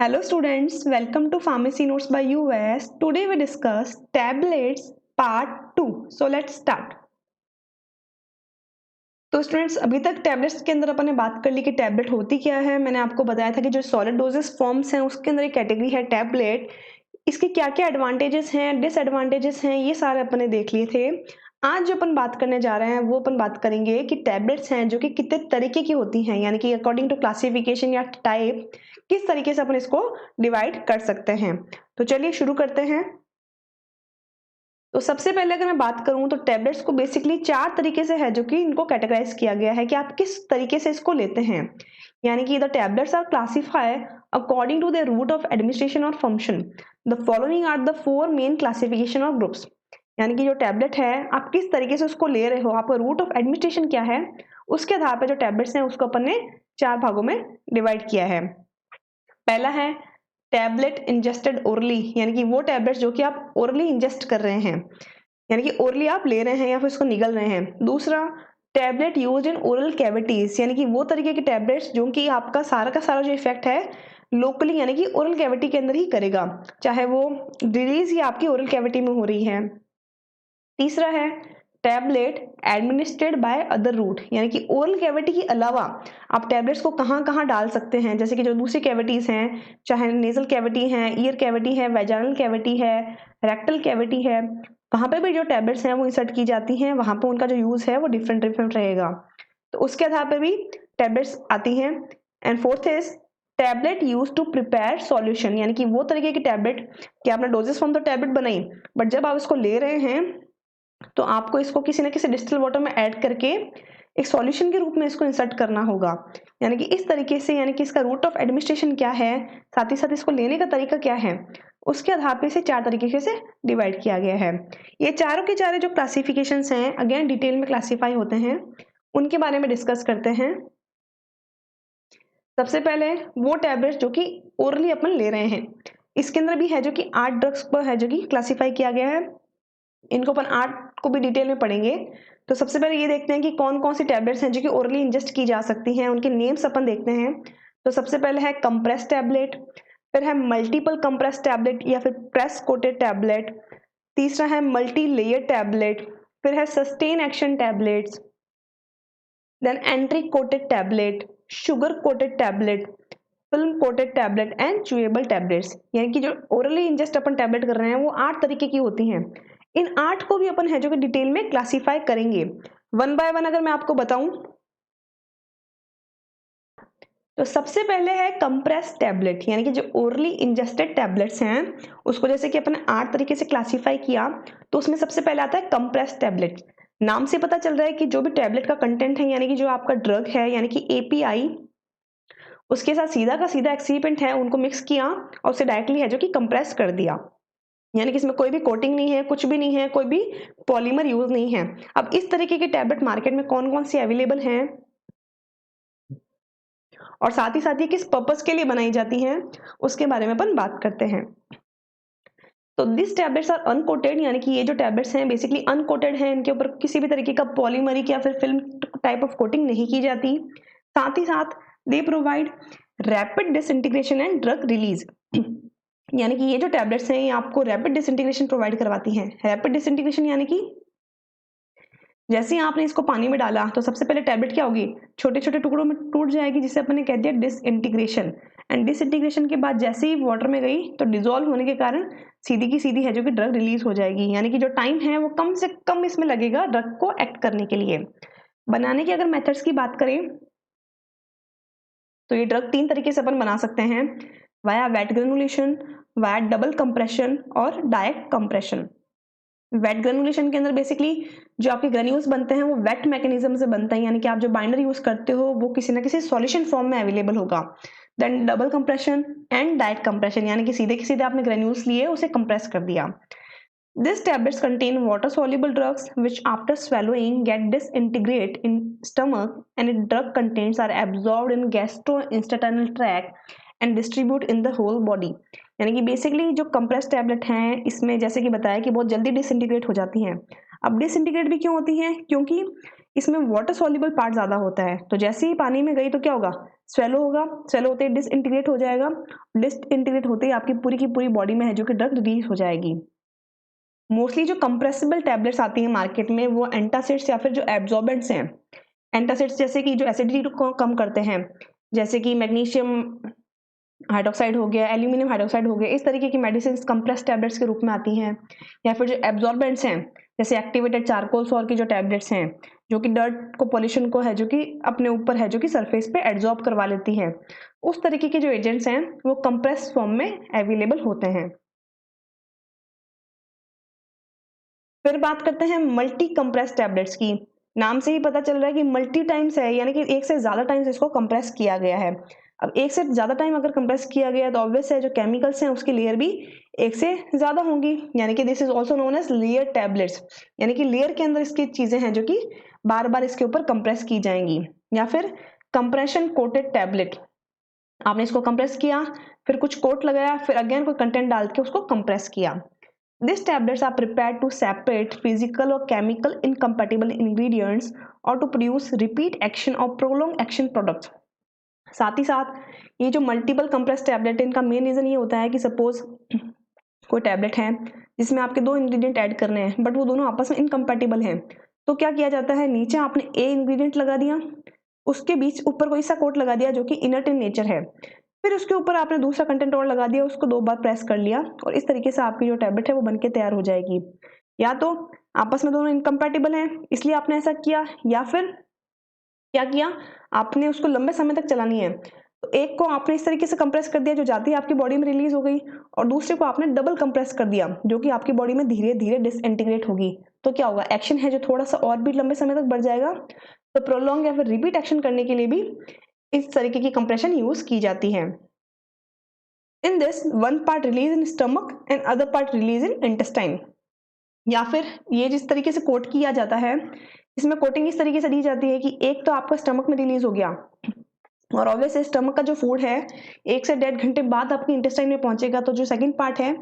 Hello students, welcome to Pharmacy Notes by US. Today we discuss tablets part 2. So let's start. तो students अभी तक tablets के अंदर अपन ने बात कर ली कि टैबलेट होती क्या है। मैंने आपको बताया था कि जो सॉलिड डोजेस फॉर्म्स हैं उसके अंदर एक कैटेगरी है टैबलेट। इसके क्या क्या एडवांटेजेस हैं, डिसएडवांटेजेस हैं, ये सारे अपन ने देख लिए थे। आज जो अपन बात करने जा रहे हैं वो अपन बात करेंगे कि टैबलेट्स हैं जो कि कितने तरीके की होती हैं, यानी कि अकॉर्डिंग टू क्लासिफिकेशन या टाइप किस तरीके से अपन इसको डिवाइड कर सकते हैं। तो चलिए शुरू करते हैं। तो सबसे पहले अगर मैं बात करूं तो टैबलेट्स को बेसिकली 4 तरीके से है जो कि इनको कैटेगराइज किया गया है कि आप किस तरीके से इसको लेते हैं। यानी कि the tablets are classified according to the route of administration और function. The following are the 4 main classification of groups. यानी कि जो टैबलेट है आप किस तरीके से उसको ले रहे हो, आपका रूट ऑफ एडमिनिस्ट्रेशन क्या है, उसके आधार पर जो टैबलेट्स हैं उसको अपन ने 4 भागों में डिवाइड किया है। पहला है टैबलेट इंजेस्टेड ओरली, यानी कि वो टैबलेट्स जो कि आप ओरली इंजेस्ट कर रहे हैं, यानी कि ओरली आप ले रहे हैं या फिर उसको निगल रहे हैं। दूसरा tablet used in oral cavities, यानी कि वो तरीके के टैबलेट्स जो कि आपका सारा का सारा जो इफेक्ट है लोकली यानी कि ओरल कैविटी के अंदर ही करेगा, चाहे वो रिलीज ही आपकी ओरल कैविटी में हो रही है। तीसरा है tablet administered by other route, यानी कि ओरल कैविटी के अलावा आप टैबलेट्स को कहाँ कहाँ डाल सकते हैं, जैसे कि जो दूसरी कैविटीज हैं, चाहे नेजल कैविटी है, ईयर कैविटी है, वेजाइनल कैविटी है, रेक्टल कैविटी है, वहां पे भी जो टैबलेट्स हैं वो इंसर्ट की जाती हैं। वहां पे उनका जो यूज है वो डिफरेंट डिफरेंट रहेगा, तो उसके आधार पर भी टैबलेट्स आती हैं। And fourth is tablet use to prepare solution, यानी कि वो तरीके की टैबलेट कि आपने डोजेस फॉर्म तो टैबलेट बनाई, बट जब आप इसको ले रहे हैं तो आपको इसको किसी न किसी डिस्टिल वाटर में ऐड करके एक सॉल्यूशन के रूप में इसको इंसर्ट करना होगा। यानी कि इस तरीके से, यानी कि इसका रूट ऑफ एडमिनिस्ट्रेशन क्या है, साथ ही साथ इसको लेने का तरीका क्या है, उसके आधार पर इसे 4 तरीके से डिवाइड किया गया है। ये चारों के चारों जो क्लासिफिकेशंस हैं अगेन डिटेल में क्लासीफाई होते हैं, उनके बारे में डिस्कस करते हैं। सबसे पहले वो टैबलेट्स जो कि ओरली अपन ले रहे हैं, इसके अंदर भी है जो कि 8 ड्रग्स को है जो कि क्लासीफाई किया गया है। इनको अपन 8 को भी डिटेल में पढ़ेंगे। तो सबसे पहले ये देखते हैं कि कौन कौन सी टैबलेट्स हैं जो कि ओरली इंजेस्ट की जा सकती हैं, उनके नेम्स अपन देखते हैं। तो सबसे पहले है कंप्रेस टैबलेट, फिर है मल्टीपल कंप्रेस टैबलेट या फिर प्रेस कोटेड टैबलेट, तीसरा है मल्टी लेयर टैबलेट, फिर है sustain action tablets, then entry coated tablet, sugar coated tablet, film coated tablet and chewable tablets. यानी कि जो ओरली इंजेस्ट अपन टैबलेट कर रहे हैं वो 8 तरीके की होती हैं। इन 8 को भी अपन है जो कि डिटेल में क्लासीफाई करेंगे वन बाय वन। अगर मैं आपको बताऊं तो सबसे पहले है कंप्रेस टैबलेट, यानी कि जो ओरली इंजेस्टेड टैबलेट्स हैं उसको जैसे कि अपन 8 तरीके से क्लासीफाई किया, तो उसमें सबसे पहले आता है कंप्रेस टैबलेट। नाम से पता चल रहा है कि जो भी टैबलेट का कंटेंट है, यानी कि जो आपका ड्रग है, यानी कि एपीआई, उसके साथ सीधा का सीधा एक्सीपेंट है, उनको मिक्स किया और उसे डायरेक्टली है जो कि कंप्रेस कर दिया। यानी कि इसमें कोई भी कोटिंग नहीं है, कुछ भी नहीं है, कोई भी पॉलीमर यूज नहीं है। अब इस तरीके के टैबलेट मार्केट में कौन कौन सी अवेलेबल हैं और साथ ही साथ ये किस पर्पस के लिए बनाई जाती हैं उसके बारे में अपन बात करते हैं। तो दिस टैबलेट्स आर अनकोटेड, यानी कि ये जो टैबलेट्स हैं बेसिकली अनकोटेड हैं, इनके ऊपर किसी भी तरीके का पॉलीमरिक या फिर फिल्म टाइप ऑफ कोटिंग नहीं की जाती। साथ ही साथ they provide rapid disintegration and drug release, यानी कि ये जो टैबलेट्स हैं ये आपको रैपिड डिसइंटीग्रेशन प्रोवाइड करवाती हैं। रैपिड डिसइंटीग्रेशन यानी कि जैसे ही आपने इसको पानी में डाला तो सबसे पहले टैबलेट क्या होगी, छोटे छोटे टुकड़ों में टूट जाएगी, जिसे अपन ने कह दिया डिसइंटीग्रेशन। एंड डिसइंटीग्रेशन के बाद जैसे ही वाटर में गई तो डिजोल्व होने के कारण सीधी की सीधी है जो कि ड्रग रिलीज हो जाएगी। यानी कि जो टाइम है वो कम से कम इसमें लगेगा ड्रग को एक्ट करने के लिए। बनाने की अगर मेथड्स की बात करें तो ये ड्रग 3 तरीके से अपन बना सकते हैं, via wet granulation, via double compression और डायरेक्ट कंप्रेशन। वेट ग्रेनुलेशन के अंदर बेसिकली जो आपके ग्रेन्यूल्स बनते हैं वो वेट मैकेनिज्म से बनते हैं, यानी कि आप जो बाइंडर यूज करते हो वो किसी ना किसी सॉल्यूशन फॉर्म में अवेलेबल होगा। Then double compression and direct compression, यानी कि सीधे के सीधे आपने ग्रेन्यूल्स लिए उसे कंप्रेस कर दिया। These tablets contain water-soluble drugs which after swallowing get disintegrate in stomach and its drug contents are absorbed in gastrointestinal tract and distribute in the whole body। यानी कि बेसिकली जो कंप्रेस टैबलेट हैं इसमें जैसे कि बताया कि बहुत जल्दी डिसइंटीग्रेट हो जाती हैं। अब डिसइंटीग्रेट भी क्यों होती हैं, क्योंकि इसमें वाटर सॉल्युबल पार्ट ज़्यादा होता है, तो जैसे ही पानी में गई तो क्या होगा, स्वेलो होगा, स्वेलो होते ही डिसइंटीग्रेट हो जाएगा, डिसइंटीग्रेट होते ही आपकी पूरी की पूरी बॉडी में है जो कि ड्रग रिलीज हो जाएगी। मोस्टली जो कंप्रेसिबल टैबलेट्स आती हैं मार्केट में वो एंटासिड्स या फिर जो एब्जॉर्बेंट्स हैं, एंटासिड्स जैसे कि जो एसिडिटी को कम करते हैं, जैसे कि मैग्नीशियम हाइड्रोक्साइड हो गया, एल्यूमिनियम हाइड्रोक्साइड हो गया, इस तरीके की मेडिसिन कंप्रेस टैबलेट्स के रूप में आती हैं। या फिर जो एब्जॉर्बेंट्स हैं जैसे एक्टिवेटेड चारकोल सॉर की जो टैबलेट्स हैं जो कि डर्ट को, पॉल्यूशन को है जो कि अपने ऊपर है जो कि सरफेस पे एब्जॉर्ब करवा लेती हैं, उस तरीके के जो एजेंट्स हैं वो कंप्रेस फॉर्म में अवेलेबल होते हैं। फिर बात करते हैं मल्टी कंप्रेस टैबलेट्स की। नाम से ही पता चल रहा है कि मल्टी टाइम्स है, यानी कि एक से ज़्यादा टाइम्स इसको कंप्रेस किया गया है। अब एक से ज़्यादा टाइम अगर कंप्रेस किया गया तो ऑब्वियस है जो केमिकल्स हैं उसकी लेयर भी एक से ज़्यादा होंगी, यानी कि this is also known edge layer tablets, यानी कि लेयर के अंदर इसकी चीज़ें हैं जो कि बार बार इसके ऊपर कंप्रेस की जाएंगी। या फिर कंप्रेशन कोटेड टैबलेट, आपने इसको कंप्रेस किया, फिर कुछ कोट लगाया, फिर अगेन कोई कंटेंट डाल के उसको कंप्रेस किया। These tablets are prepared to separate physical or chemical incompatible ingredients or to produce repeat action or prolonged action products। साथ ही साथ ये जो मल्टीपल कंप्रेस टैबलेट है इनका मेन रीजन ये होता है कि सपोज कोई टैबलेट है जिसमें आपके दो इंग्रेडिएंट ऐड करने हैं बट वो दोनों आपस में इनकम्पैटिबल हैं, तो क्या किया जाता है, नीचे आपने ए इंग्रेडिएंट लगा दिया, उसके बीच ऊपर कोई सा कोट लगा दिया जो कि इनर्ट इन नेचर है, फिर उसके ऊपर आपने दूसरा कंटेंट और लगा दिया, उसको 2 बार प्रेस कर लिया और इस तरीके से आपकी जो टैबलेट है वो बनके तैयार हो जाएगी। या तो आपस में दोनों इनकम्पैटिबल हैं इसलिए आपने ऐसा किया, या फिर क्या किया, आपने उसको लंबे समय तक चलानी है तो एक को आपने इस तरीके से कंप्रेस कर दिया जो जाती है आपकी बॉडी में रिलीज हो गई, और दूसरे को आपने डबल कंप्रेस कर दिया जो कि आपकी बॉडी में धीरे धीरे डिसइंटीग्रेट होगी, तो क्या होगा, एक्शन है जो थोड़ा सा और भी लंबे समय तक बढ़ जाएगा। तो प्रोलॉन्ग या फिर रिपीट एक्शन करने के लिए भी इस तरीके की कंप्रेशन यूज की जाती है। In this one part release in stomach and other part release in intestine. या फिर ये जिस तरीके से कोट किया जाता है इसमें कोटिंग इस तरीके से दी जाती है कि एक तो आपका स्टमक में रिलीज हो गया और ऑब्वियसली स्टमक का जो फूड है 1 से 1.5 घंटे बाद आपके इंटेस्टाइन में पहुंचेगा, तो जो सेकंड पार्ट है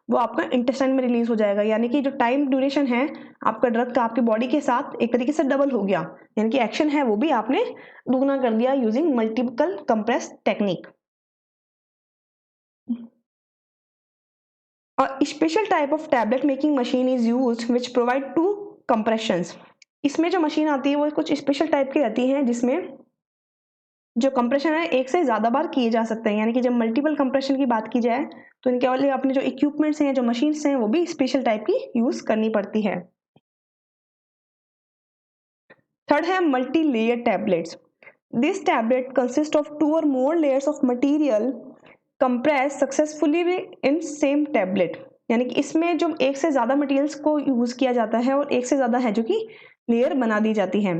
वो आपका इंटेस्टाइन में रिलीज हो जाएगा, यानी कि जो टाइम ड्यूरेशन है आपका ड्रग का आपकी बॉडी के साथ एक तरीके से डबल हो गया, यानी कि एक्शन है वो भी आपने दुगना कर दिया using multiple compress technique. A special type of tablet making machine is used which provide 2 compressions। इसमें जो मशीन आती है वो कुछ स्पेशल टाइप की रहती है जिसमें जो कंप्रेशन है एक से ज़्यादा बार किए जा सकते हैं, यानी कि जब मल्टीपल कंप्रेशन की बात की जाए तो इनके वाले अपने जो इक्विपमेंट्स हैं, जो मशीन्स हैं वो भी स्पेशल टाइप की यूज करनी पड़ती है। थर्ड है multi layer tablets. This tablet consist of 2 or more layers of material compress successfully in same tablet, यानी कि इसमें जो एक से ज़्यादा मटेरियल्स को यूज़ किया जाता है और एक से ज़्यादा है जो कि लेयर बना दी जाती है।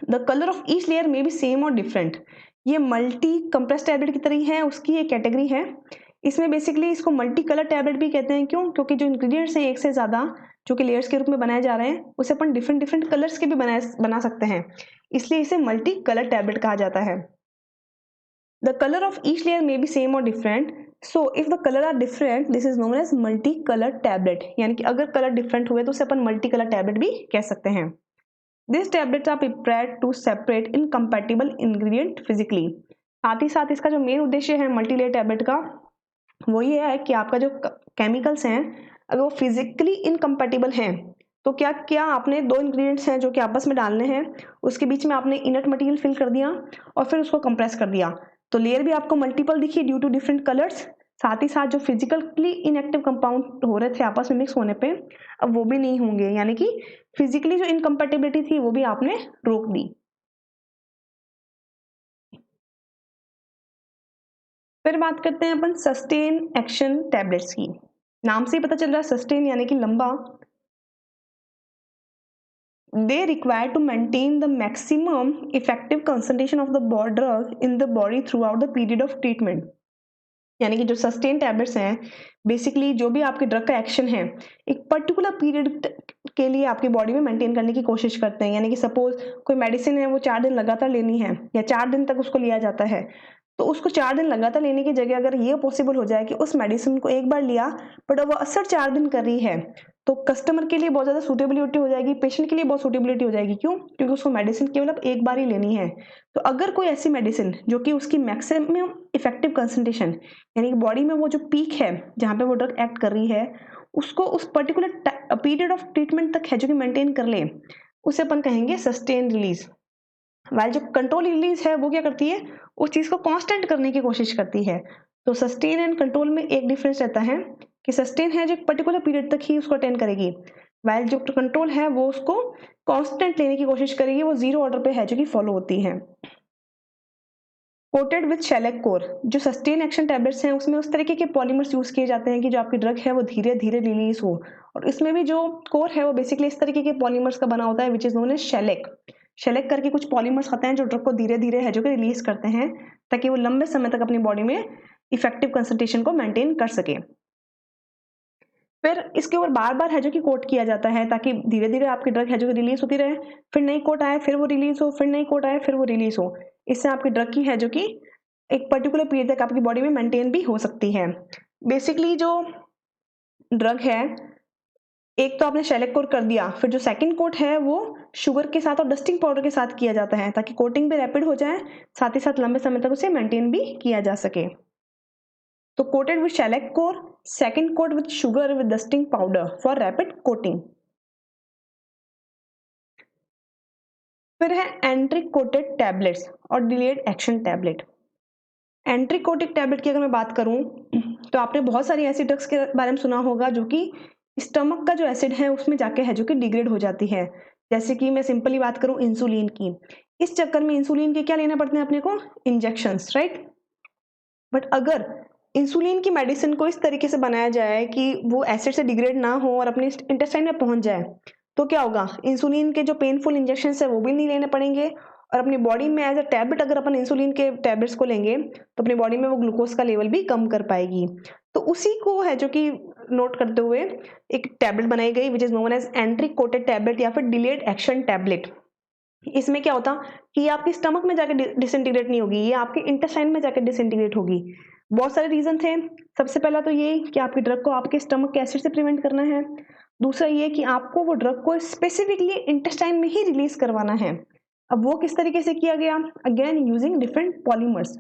The colour of each layer में भी सेम और डिफरेंट। ये मल्टी कंप्रेस टैबलेट की तरह है, उसकी एक कैटेगरी है। इसमें बेसिकली इसको मल्टी कलर टैबलेट भी कहते हैं, क्यों, क्योंकि जो इंग्रेडिएंट्स हैं एक से ज़्यादा जो कि लेयर्स के रूप में बनाए जा रहे हैं उसे अपन डिफरेंट डिफरेंट कलर्स के भी बना सकते हैं, इसलिए इसे मल्टी कलर टैबलेट कहा जाता है। The color of each layer may be same or different. So if the color are different, this is known as multi-color tablet। यानी कि अगर कलर डिफरेंट हुए तो उसे अपन मल्टी कलर टैबलेट भी कह सकते हैं। These tablets are prepared to separate incompatible ingredient physically। साथ ही साथ इसका जो मेन उद्देश्य है मल्टी लेयर टैबलेट का वो ये है कि आपका जो केमिकल्स हैं अगर वो फिजिकली इनकम्पैटिबल हैं तो क्या क्या आपने 2 इंग्रेडिएंट्स हैं जो कि आपस में डालने हैं, उसके बीच में आपने इनर्ट मटेरियल फिल कर दिया और फिर उसको कंप्रेस कर दिया, तो लेयर भी आपको मल्टीपल दिखी ड्यू टू डिफरेंट कलर्स। साथ ही साथ जो फिजिकली इनएक्टिव कंपाउंड हो रहे थे आपस में मिक्स होने पे अब वो भी नहीं होंगे, यानी कि फिजिकली जो इनकम्पैटिबिलिटी थी वो भी आपने रोक दी। फिर बात करते हैं अपन सस्टेन एक्शन टैबलेट्स की। नाम से ही पता चल रहा है सस्टेन यानी कि लंबा। They require to maintain the maximum effective concentration of the drug in the body throughout the period of treatment। यानी कि जो सस्टेन टैबलेट्स हैं बेसिकली जो भी आपके ड्रग का एक्शन है एक पर्टिकुलर पीरियड के लिए आपकी बॉडी में मेंटेन करने की कोशिश करते हैं, यानी कि सपोज कोई मेडिसिन है वो 4 दिन लगातार लेनी है या 4 दिन तक उसको लिया जाता है, तो उसको 4 दिन लगातार लेने की जगह अगर ये पॉसिबल हो जाए कि उस मेडिसिन को एक बार लिया बट वो असर 4 दिन कर रही है, तो कस्टमर के लिए बहुत ज़्यादा सूटेबिलिटी हो जाएगी, पेशेंट के लिए बहुत सूटेबिलिटी हो जाएगी। क्यों? क्योंकि उसको मेडिसिन केवल अब एक बार ही लेनी है। तो अगर कोई ऐसी मेडिसिन जो कि उसकी मैक्सिमम इफेक्टिव कंसंट्रेशन यानी कि बॉडी में वो जो पीक है जहाँ पे वो ड्रग एक्ट कर रही है उसको उस पर्टिकुलर पीरियड ऑफ ट्रीटमेंट तक है जो कि मेंटेन कर ले, उसे अपन कहेंगे सस्टेन रिलीज। वाइल जो कंट्रोल रिलीज है वो क्या करती है, उस चीज को कांस्टेंट करने की कोशिश करती है। तो सस्टेन एंड कंट्रोल में एक डिफरेंस रहता है कि सस्टेन है जो एक पर्टिकुलर पीरियड तक ही उसको अटेंड करेगी, वाइल जो कंट्रोल है वो उसको कांस्टेंट लेने की कोशिश करेगी, वो जीरो ऑर्डर पे है जो कि फॉलो होती है। कोटेड विद शेलेक कोर, जो सस्टेन एक्शन टैबलेट्स हैं उसमें उस तरीके के पॉलीमर्स यूज किए जाते हैं कि जो आपकी ड्रग है वो धीरे धीरे रिलीज हो, और इसमें भी जो कोर है वो बेसिकली इस तरीके के पॉलीमर्स का बना होता है विच इज नोन एज शेलेक। शेलेक करके कुछ पॉलीमर्स आते हैं जो ड्रग को धीरे धीरे है जो कि रिलीज करते हैं ताकि वो लंबे समय तक अपनी बॉडी में इफेक्टिव कंसंट्रेशन को मेंटेन कर सके। फिर इसके ऊपर बार बार है जो कि कोट किया जाता है ताकि धीरे धीरे आपकी ड्रग है जो कि रिलीज होती रहे, फिर नई कोट आए फिर वो रिलीज हो, फिर नई कोट आए फिर वो रिलीज हो। इससे आपकी ड्रग की है जो कि एक पर्टिकुलर पीरियड तक आपकी बॉडी में मेंटेन भी हो सकती है। बेसिकली जो ड्रग है एक तो आपने शेलेक कोट कर दिया, फिर जो सेकंड कोट है वो शुगर के साथ और डस्टिंग पाउडर के साथ किया जाता है ताकि कोटिंग भी रैपिड हो जाए, साथ ही साथ लंबे समय तक उसे मेंटेन भी किया जा सके। तो coated with shellac core, second coat with sugar with dusting powder for rapid coating. फिर है एंट्री कोटेड टैबलेट्स और delayed action tablet. Enteric coated tablet की अगर मैं बात करूं तो आपने बहुत सारी ऐसी ड्रग्स के बारे में सुना होगा जो कि स्टमक का जो एसिड है उसमें जाके है जो कि डिग्रेड हो जाती है। जैसे कि मैं सिंपली बात करूं इंसुलिन की, इस चक्कर में इंसुलिन के क्या लेना पड़ते हैं अपने को, इंजेक्शंस, राइट। बट अगर इंसुलिन की मेडिसिन को इस तरीके से बनाया जाए कि वो एसिड से डिग्रेड ना हो और अपने इंटेस्टाइन में पहुंच जाए, तो क्या होगा, इंसुलिन के जो पेनफुल इंजेक्शन है वो भी नहीं लेने पड़ेंगे, और अपनी बॉडी में एज अ टैबलेट अगर अपन इंसुलिन के टैबलेट्स को लेंगे तो अपनी बॉडी में वो ग्लूकोज का लेवल भी कम कर पाएगी। तो उसी को है जो कि नोट करते हुए एक टैबलेट बनाई गई which is known as enteric coated tablet या फिर डिलेड एक्शन टैबलेट। इसमें क्या होता कि ये आपके स्टमक में जाकर डिसइंटीग्रेट नहीं होगी, ये आपके इंटेस्टाइन में जाकर डिसइंटीग्रेट होगी। बहुत सारे रीजन थे। सबसे पहला तो ये कि आपकी ड्रग को आपके स्टमक के एसिड से प्रिवेंट करना है, दूसरा ये कि आपको वो ड्रग को स्पेसिफिकली इंटेस्टाइन में ही रिलीज करवाना है। अब वो किस तरीके से किया गया, again using different polymers,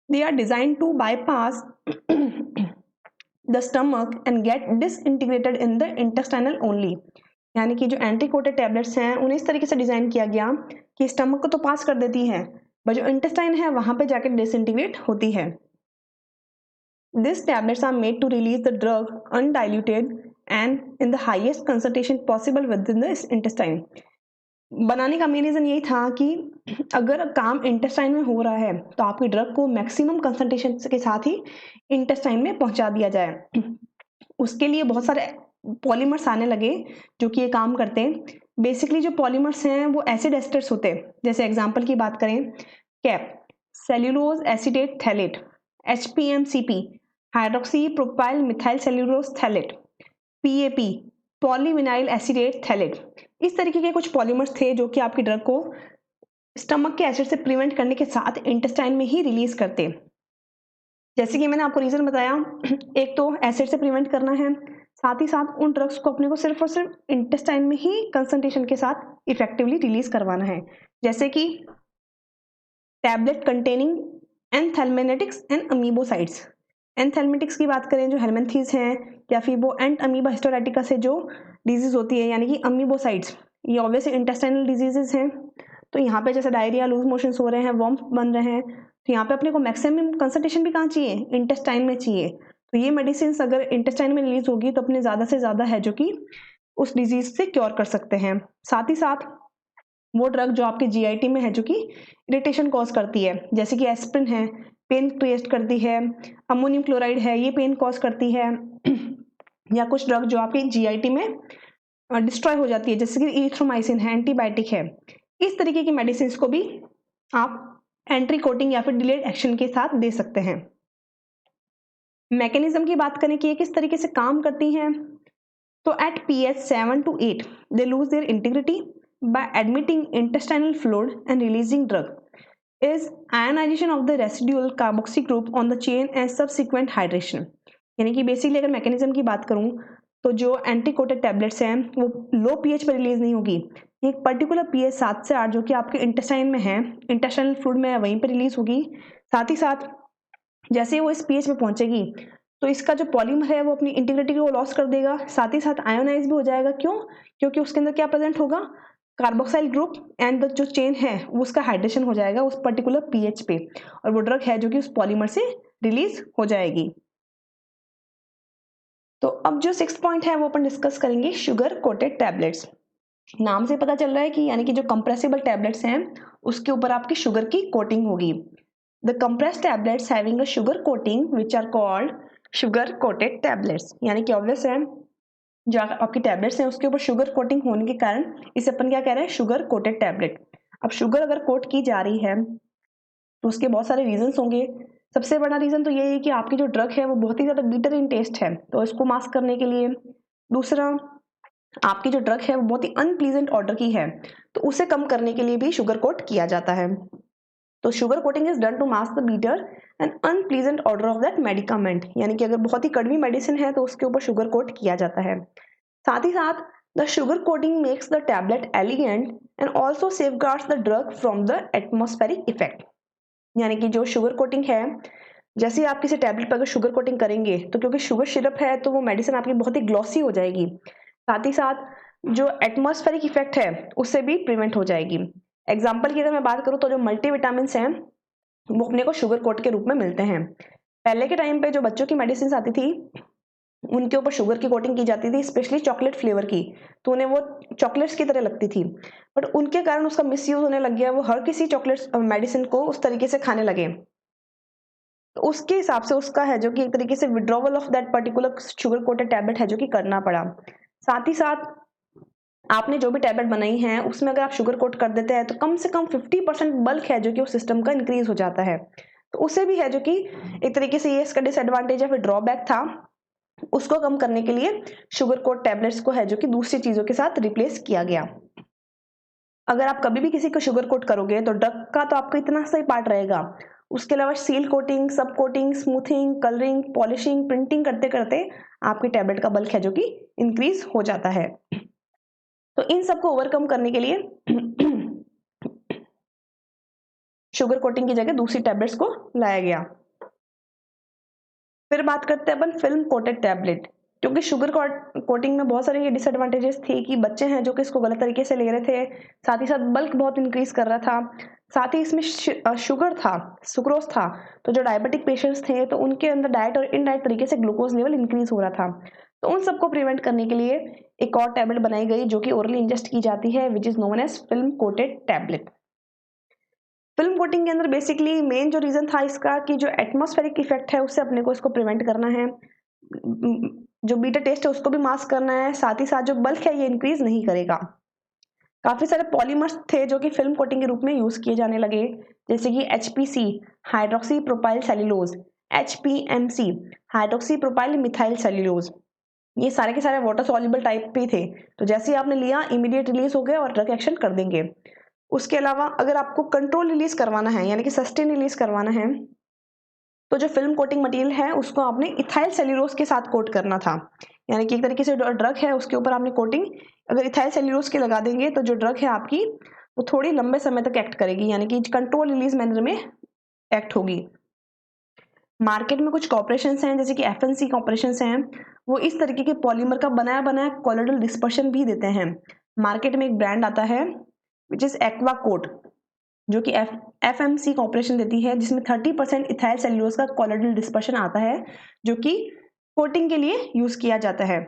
they are design to bypass the stomach and get disintegrated in the intestinal only. यानी कि जो एंटी कोटेड टैबलेट्स हैं उन्हें इस तरीके से डिजाइन किया गया कि स्टमक को तो पास कर देती है बट जो इंटेस्टाइन है वहां पे जाकर डिसइंटीग्रेट होती है। These tablets are made to release the drug undiluted and in the highest concentration possible within the intestine. बनाने का मेन रीजन यही था कि अगर काम इंटेस्टाइन में हो रहा है तो आपकी ड्रग को मैक्सिमम कंसंट्रेशन के साथ ही इंटेस्टाइन में पहुंचा दिया जाए। उसके लिए बहुत सारे पॉलीमर्स आने लगे जो कि ये काम करते हैं। बेसिकली जो पॉलीमर्स हैं वो एसिड एस्टर्स होते हैं। जैसे एग्जांपल की बात करें, cap, cellulose acetate phthalate, HPMCP, hydroxy propyl methyl cellulose phthalate, PAP, polyvinyl acetate phthalate. इस तरीके के कुछ पॉलीमर्स थे जो कि आपकी ड्रग को स्टमक के एसिड से प्रिवेंट करने के साथ इंटेस्टाइन में ही रिलीज करते। जैसे कि मैंने आपको रीजन बताया, एक तो एसिड से प्रिवेंट करना है, साथ ही साथ उन ड्रग्स को अपने को सिर्फ और सिर्फ इंटेस्टाइन में ही कंसंट्रेशन के साथ इफेक्टिवली रिलीज करवाना है। जैसे कि टैबलेट कंटेनिंग एंथेल्मेटिक्स एंड अमीबोसाइड्स। एंथेल्मेटिक्स की बात करें जो हेलमेंथीज हैं, या फिर वो एंट अमीबा हिस्टोरेटिका से जो डिजीज होती है यानी कि अमीबोसाइड्स, ये ऑब्वियसली इंटेस्टाइनल डिजीजेस हैं। तो यहाँ पे जैसे डायरिया, लूज मोशन हो रहे हैं, वॉर्म्स बन रहे हैं, तो यहाँ पे अपने को मैक्सिमम कंसंट्रेशन भी कहाँ चाहिए, इंटेस्टाइन में चाहिए। तो ये मेडिसिन अगर इंटेस्टाइन में रिलीज होगी तो अपने ज़्यादा से ज़्यादा है जो कि उस डिजीज से क्योर कर सकते हैं। साथ ही साथ वो ड्रग जो आपके GIT में है जो कि इरिटेशन कॉज करती है, जैसे कि एस्प्रिन है, पेन क्रिएट करती है, अमोनियम क्लोराइड है, ये पेन कॉज करती है, या कुछ ड्रग जो आपकी GIT में डिस्ट्रॉय हो जाती है, जैसे कि इरिथ्रोमाइसिन है, एंटीबायोटिक है। इस तरीके की मेडिसिन को भी आप एंट्री कोटिंग या फिर डिलेड एक्शन के साथ दे सकते हैं। मैकेनिज्म की बात करें कि ये किस तरीके से काम करती हैं, तो at pH 7 to 8 they lose their integrity by admitting intestinal fluid and releasing drug. Is ionization of the residual carboxy group on the chain and subsequent hydration. यानी कि बेसिकली अगर मैकेनिज्म की बात करूं तो जो एंटी कोटेड टैबलेट्स हैं वो लो पीएच पर रिलीज नहीं होगी, एक पर्टिकुलर पीएच 7 से 8 जो कि आपके इंटेस्टाइन में है, इंटेस्टाइनल फ्लूइड में है, वहीं पर रिलीज होगी। साथ ही साथ जैसे ही वो इस पीएच पे पहुंचेगी तो इसका जो पॉलीमर है वो अपनी इंटीग्रिटी को लॉस कर देगा, साथ ही साथ आयोनाइज भी हो जाएगा। क्यों? क्योंकि उसके अंदर क्या प्रेजेंट होगा, कार्बोक्साइल ग्रुप एंड जो चेन है वो उसका हाइड्रेशन हो जाएगा उस पर्टिकुलर पीएच पे, और वो ड्रग है जो कि उस पॉलीमर से रिलीज हो जाएगी। तो अब जो 6th पॉइंट है वो अपन डिस्कस करेंगे शुगर कोटेड टैबलेट्स। नाम से पता चल रहा है कि यानी कि जो कंप्रेसिबल टैबलेट्स हैं उसके ऊपर आपकी शुगर की कोटिंग होगी। The compressed tablets having a sugar coating which are called sugar coated tablets। यानी कि ऑब्वियस है जो आपकी टैबलेट्स हैं उसके ऊपर शुगर कोटिंग होने के कारण इसे अपन क्या कह रहे हैं, शुगर कोटेड टैबलेट। अब शुगर अगर कोट की जा रही है तो उसके बहुत सारे रीजंस होंगे। सबसे बड़ा रीजन तो ये है कि आपकी जो ड्रग है वो बहुत ही ज्यादा बीटर इन टेस्ट है, तो इसको मास्क करने के लिए। दूसरा, आपकी जो ड्रग है वो बहुत ही अनप्लीजेंट ऑर्डर की है, तो उसे कम करने के लिए भी शुगर कोट किया जाता है। तो sugar coating is done to mask the bitter and unpleasant odour of that medicament. यानी कि अगर बहुत ही कड़वी मेडिसिन है तो उसके ऊपर शुगर कोट किया जाता है। साथ ही साथ the sugar coating makes the tablet elegant and also safeguards the drug from the atmospheric effect. यानी कि जो शुगर कोटिंग है, जैसे ही आप किसी टैबलेट पर अगर शुगर कोटिंग करेंगे तो क्योंकि शुगर सिरप है तो वो मेडिसिन आपकी बहुत ही ग्लॉसी हो जाएगी, साथ ही साथ जो एटमॉस्फेरिक इफेक्ट है उससे भी प्रिवेंट हो जाएगी। एग्जाम्पल की अगर मैं बात करूं तो जो मल्टीविटामिन हैं वो अपने को शुगर कोट के रूप में मिलते हैं। पहले के टाइम पे जो बच्चों की मेडिसिन आती थी उनके ऊपर शुगर की कोटिंग की जाती थी, स्पेशली चॉकलेट फ्लेवर की, तो उन्हें वो चॉकलेट्स की तरह लगती थी, बट उनके कारण उसका मिसयूज होने लग गया। वो हर किसी चॉकलेट मेडिसिन को उस तरीके से खाने लगे, तो उसके हिसाब से उसका है जो कि एक तरीके से withdrawal of that particular sugar coated tablet है जो कि करना पड़ा। साथ ही साथ आपने जो भी टैबलेट बनाई है उसमें अगर आप शुगर कोट कर देते हैं तो कम से कम 50% बल्क है जो कि उस सिस्टम का इंक्रीज हो जाता है, तो उसे भी है जो कि एक तरीके से ये इसका डिसएडवांटेज या फिर ड्रॉबैक था। उसको कम करने के लिए शुगर कोट टैबलेट्स को है जो कि दूसरी चीजों के साथ रिप्लेस किया गया। अगर आप कभी भी किसी को शुगर कोट करोगे तो ड्रग का तो आपका इतना सा ही पार्ट रहेगा, उसके अलावा सील कोटिंग, सब coating, smoothing, colouring, polishing, printing करते करते आपके टैबलेट का बल्क है जो कि इंक्रीज हो जाता है। तो इन सबको ओवरकम करने के लिए शुगर कोटिंग की जगह दूसरी टैबलेट्स को लाया गया। फिर बात करते हैं अपन फिल्म कोटेड टैबलेट, क्योंकि शुगर कोटिंग में बहुत सारे ये डिसएडवांटेजेस थे कि बच्चे हैं जो कि इसको गलत तरीके से ले रहे थे, साथ ही साथ बल्क बहुत इंक्रीज कर रहा था, साथ ही इसमें शुगर था, सुक्रोज था, तो जो डायबिटिक पेशेंट्स थे तो उनके अंदर डाइट और इनडाइट तरीके से ग्लूकोज लेवल इंक्रीज हो रहा था। तो उन सबको प्रिवेंट करने के लिए एक और टैबलेट बनाई गई जो कि ओरली इंजेस्ट की जाती है, which is known as film coated tablet. Film coating के अंदर बेसिकली मेन जो रीजन था इसका कि जो एटमॉस्फेरिक इफेक्ट है उससे अपने को इसको प्रिवेंट करना है, जो बीटा टेस्ट है उसको भी मास्क करना है, साथ ही साथ जो बल्क है ये इंक्रीज नहीं करेगा। काफी सारे पॉलीमर्स थे जो कि फिल्म कोटिंग के रूप में यूज किए जाने लगे, जैसे कि HPC hydroxy propyl cellulose, HPMC hydroxy propyl methyl cellulose, ये सारे के सारे वाटर सॉल्युबल टाइप पे थे, तो जैसे ही आपने लिया इमीडिएट रिलीज हो गए और ड्रग एक्शन कर देंगे। उसके अलावा अगर आपको कंट्रोल रिलीज करवाना है यानी कि सस्टेन रिलीज करवाना है तो जो फिल्म कोटिंग मटेरियल है उसको आपने इथाइल सेल्यूलोज के साथ कोट करना था। यानी कि एक तरीके से ड्रग है उसके ऊपर आपने कोटिंग अगर इथाइल सेल्यूलोज के लगा देंगे तो जो ड्रग है आपकी वो थोड़ी लंबे समय तक एक्ट करेगी, यानी कि कंट्रोल रिलीज मैनर में एक्ट होगी। मार्केट में कुछ कॉर्पोरेशन हैं जैसे कि FNC कॉर्पोरेशन हैं, वो इस तरीके के पॉलीमर का बनाया बनाया कोलोइडल डिस्पर्शन भी देते हैं। मार्केट में एक ब्रांड आता है विच इज एक्वाकोट जो कि FMC कॉर्पोरेशन देती है, जिसमें 30% इथाइल सेल्यूलोज का कोलोइडल डिस्पर्शन आता है जो कि कोटिंग के लिए यूज किया जाता है।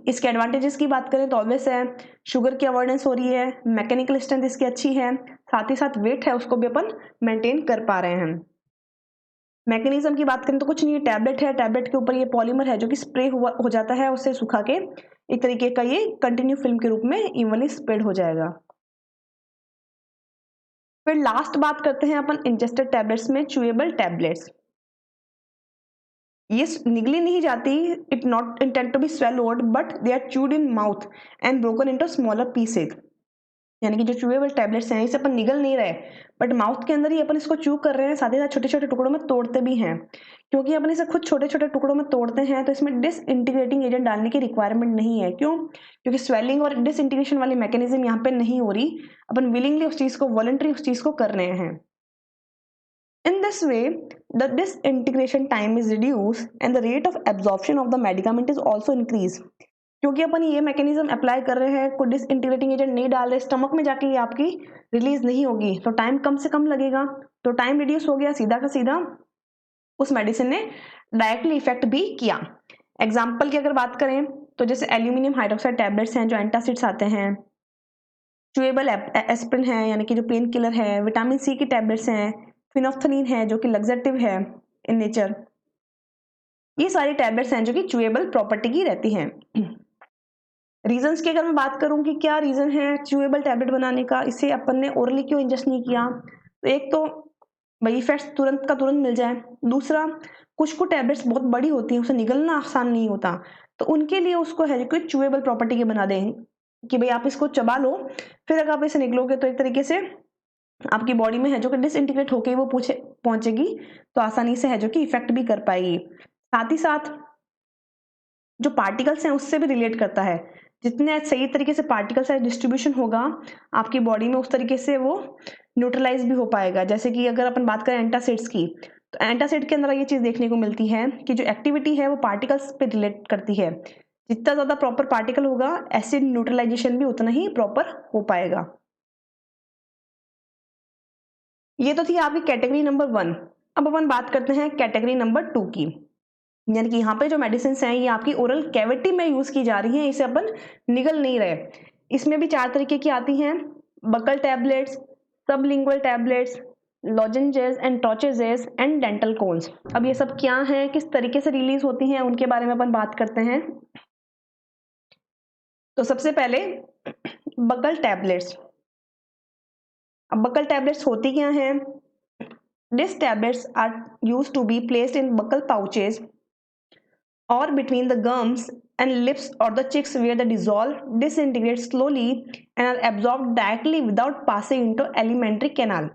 इसके एडवांटेजेस की बात करें तो ऑब्वियस है शुगर की अवॉइडेंस हो रही है, मैकेनिकल स्ट्रेंथ इसकी अच्छी है, साथ ही साथ वेट है उसको भी अपन मेंटेन कर पा रहे हैं। मैकेनिज्म की बात करें तो कुछ नहीं है, टैबलेट है, टैबलेट के ऊपर ये पॉलीमर है जो कि स्प्रे हो जाता है, उससे सुखा के एक तरीके का ये कंटिन्यू फिल्म के रूप में इवनली स्प्रेड हो जाएगा। फिर लास्ट बात करते हैं अपन इंजेस्टेड टैबलेट्स में च्यूएबल टैबलेट्स। ये निगली नहीं जाती, it not intend to be swallowed but they are chewed in mouth and broken into smaller pieces. यानी कि जो चूएबल टैबलेट्स हैं इसे अपन निगल नहीं रहे, बट माउथ के अंदर ही अपन इसको चू कर रहे हैं, साथ ही साथ छोटे छोटे टुकड़ों में तोड़ते भी हैं। क्योंकि अपन इसे खुद छोटे छोटे टुकड़ों में तोड़ते हैं तो इसमें डिसइंटीग्रेटिंग एजेंट डालने की रिक्वायरमेंट नहीं है। क्यों? क्योंकि स्वेलिंग और डिसइंटीग्रेशन वाली मैकेनिज्म यहाँ पे नहीं हो रही, अपन विलिंगली उस चीज को, वॉलंटरी उस चीज को कर रहे हैं। In this way, the disintegration time is reduced and the rate of absorption of the medicament is also increased. क्योंकि अपन ये मैकेनिज्म अप्लाई कर रहे हैं, कोई डिसइंटीग्रेटिंग एजेंट नहीं डाल रहे, स्टमक में जाके ये आपकी रिलीज नहीं होगी, तो टाइम कम से कम लगेगा, तो टाइम रिड्यूस हो गया, सीधा का सीधा उस मेडिसिन ने डायरेक्टली इफेक्ट भी किया। एग्जाम्पल की अगर बात करें तो जैसे एल्यूमिनियम हाइड्रोक्साइड टैबलेट्स हैं जो एंटासिड्स आते हैं, चुएबल एस्पिरिन है यानी कि जो पेन किलर है, विटामिन सी की टैबलेट्स हैं, फिनोफ्थलीन है जो कि लग्जेटिव है इन नेचर, ये सारी टैबलेट्स हैं जो कि चुएबल प्रॉपर्टी की रहती हैं। रीजंस की अगर मैं बात करूं कि क्या रीजन है च्यूएबल टैबलेट बनाने का, इसे अपन ने ओरली क्यों इंजेस्ट नहीं किया, तो एक तो भाई इफेक्ट्स तुरंत का तुरंत मिल जाए, दूसरा कुछ टैबलेट्स बहुत बड़ी होती हैं, उसे निगलना आसान नहीं होता, तो उनके लिए उसको है कि च्यूएबल प्रॉपर्टी के बना दें कि भाई आप इसको चबा लो, फिर अगर आप इसे निगलोगे तो एक तरीके से आपकी बॉडी में है जो कि डिसइंटीग्रेट होकर वो पहुंचेगी, तो आसानी से है जो कि इफेक्ट भी कर पाएगी। साथ ही साथ जो पार्टिकल्स हैं उससे भी रिलेट करता है, जितने सही तरीके से पार्टिकल साइज डिस्ट्रीब्यूशन होगा आपकी बॉडी में, उस तरीके से वो न्यूट्रलाइज भी हो पाएगा। जैसे कि अगर अपन बात करें एंटासिड्स की, तो एंटासिड के अंदर ये चीज देखने को मिलती है कि जो एक्टिविटी है वो पार्टिकल्स पे रिलेट करती है, जितना ज्यादा प्रॉपर पार्टिकल होगा एसिड न्यूट्रलाइजेशन भी उतना ही प्रॉपर हो पाएगा। ये तो थी आपकी कैटेगरी नंबर 1। अब अपन बात करते हैं कैटेगरी नंबर 2 की, यानी कि यहाँ पे जो मेडिसिन हैं ये आपकी ओरल कैविटी में यूज की जा रही हैं, इसे अपन निगल नहीं रहे। इसमें भी 4 तरीके की आती हैं, buccal tablets, sublingual tablets, lozenges and troches and dental cones. अब ये सब क्या हैं, किस तरीके से रिलीज होती हैं, उनके बारे में अपन बात करते हैं। तो सबसे पहले बकल टैबलेट्स। अब बकल टैबलेट्स होती क्या हैं? These tablets are used to be placed in buccal pouches or between the gums and lips or the cheeks where the dissolve disintegrate slowly and are absorbed directly without passing into alimentary canal।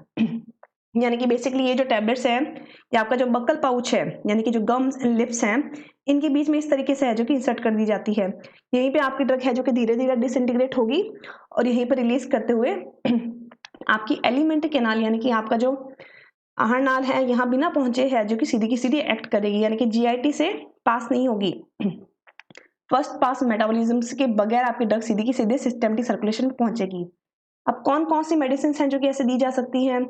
यानी कि basically ये जो tablets हैं ये आपका जो buckle pouch है यानी कि जो गम्स एंड लिप्स हैं इनके बीच में इस तरीके से है जो कि इंसर्ट कर दी जाती है। यहीं पे आपकी ड्रग है जो कि धीरे धीरे डिसइंटीग्रेट होगी और यहीं पर रिलीज करते हुए आपकी एलिमेंट्री कैनाल यानी कि आपका जो आहार नाल है यहाँ बिना पहुंचे है जो कि सीधी की सीधी एक्ट करेगी, यानी कि जीआईटी से पास नहीं होगी। फर्स्ट पास मेटाबॉलिज्म के बगैर आपकी ड्रग सीधी की सीधे सिस्टमेटिक सर्कुलेशन में पहुंचेगी। अब कौन कौन सी मेडिसिन हैं जो कि ऐसे दी जा सकती हैं?